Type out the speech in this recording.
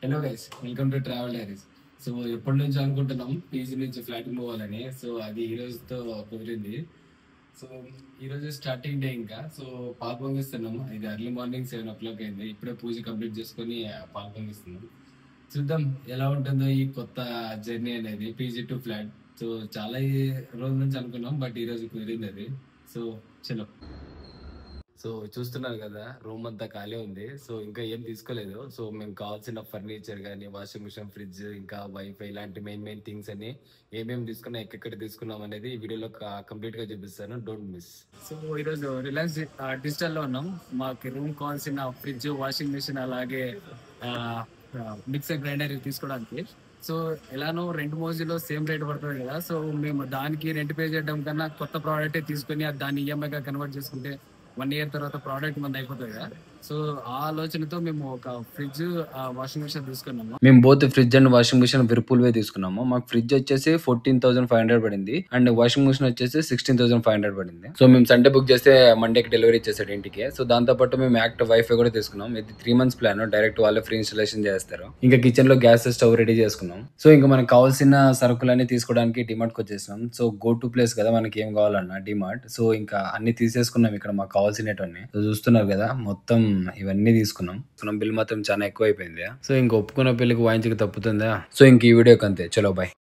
Hello guys, welcome to travel diaries. So ఎప్పటి నుంచి అనుకుంటున్నాం పీజీ నుంచి ఫ్లాట్కి పోవాలని. సో అది ఈ రోజుతో కుదిరింది. సో ఈ రోజు స్టార్టింగ్ డే. ఇంకా సో పాలు పొంగిస్తున్నాం. ఇది ఎర్లీ మార్నింగ్ 7 o'clock అయింది. ఇప్పుడే పూజ కంప్లీట్ చేసుకొని పాలు పొంగిస్తున్నాం. చూద్దాం ఎలా ఉంటుందో ఈ కొత్త జర్నీ అనేది పీజీ టు ఫ్లాట్. సో చాలా రోజుల నుంచి అనుకున్నాం, బట్ ఈ రోజు కుదిరింది అది. సో చలో. సో చూస్తున్నారు కదా, రూమ్ అంతా ఖాళీ ఉంది. సో ఇంకా ఏం తీసుకోలేదు. సో మేము కావాల్సిన ఫర్నిచర్ కానీ, వాషింగ్ మిషన్, ఫ్రిడ్జ్, ఇంకా వైఫై ఇలాంటి మెయిన్ థింగ్స్ అన్ని ఏమేమి తీసుకున్నా, ఎక్కడెక్కడ తీసుకున్నాం అనేది ఈ వీడియోలో కంప్లీట్ గా చూపిస్తాను. Don't miss. సో ఈరోజు రిలయన్స్ డిజిటల్ లో ఉన్నాం. మాకు రూమ్ కావాల్సిన ఫ్రిడ్జ్, వాషింగ్ మిషన్, అలాగే మిక్సర్ గ్రైండర్ తీసుకోవడానికి. సో ఎలానో రెంట్ మోజీలో సేమ్ రేట్ పడుతుంది కదా. సో మేము దానికి రెంట్ పే చేయడం కన్నా కొత్త ప్రోడక్ట్ తీసుకుని దాన్ని ఈఎంఐగా కన్వర్ట్ చేసుకుంటే 1 year తర్వాత ప్రోడక్ట్ మంది అయిపోతుంది కదా. సో ఆ ఆలోచనతో మేము ఒక ఫ్రిడ్జ్, వాషింగ్ మిషన్ తీసుకున్నాము. మేము both fridge and washing machine Whirlpool వే తీసుకున్నాము. మాకు ఫ్రిడ్జ్ వచ్చేసి 14,500 పడింది అండ్ వాషింగ్ మిషన్ వచ్చేసి 16,500 పడింది. సో మేము సండే బుక్ చేస్తే మండేకి డెలివరీ ఇచ్చేసాడు ఇంటికి. సో దాంతో పాటు మేము యాక్టివ్ వైఫై కూడా తీసుకున్నాం. ఇది 3 months ప్లాన్. డైరెక్ట్ వాళ్ళే ఫ్రీ ఇన్స్టాలేషన్ చేస్తారు. ఇంకా కిచెన్ లో గ్యాస్ స్టవ్ రెడీ చేసుకున్నాం. సో ఇంకా మనకు కావాల్సిన సరుకులన్నీ తీసుకోవడానికి డిమార్ట్ కి వచ్చేసాం. సో గో టు ప్లేస్ కదా మనకి ఏం కావాలన్నా డిమార్ట్. సో ఇంకా అన్ని తీసేసుకున్నాం ఇక్కడ మాకు కావాల్సినవన్నీ. సో చూస్తున్నారు కదా, మొత్తం ఇవన్నీ తీసుకున్నాం. బిల్ మాత్రం చాలా ఎక్కువ అయిపోయింది. సో ఇంక ఒప్పుకున్న పెళ్లికి వాయించక తప్పుతుందా. సో ఇంక ఈ వీడియోకి అంతే. చలో బాయ్.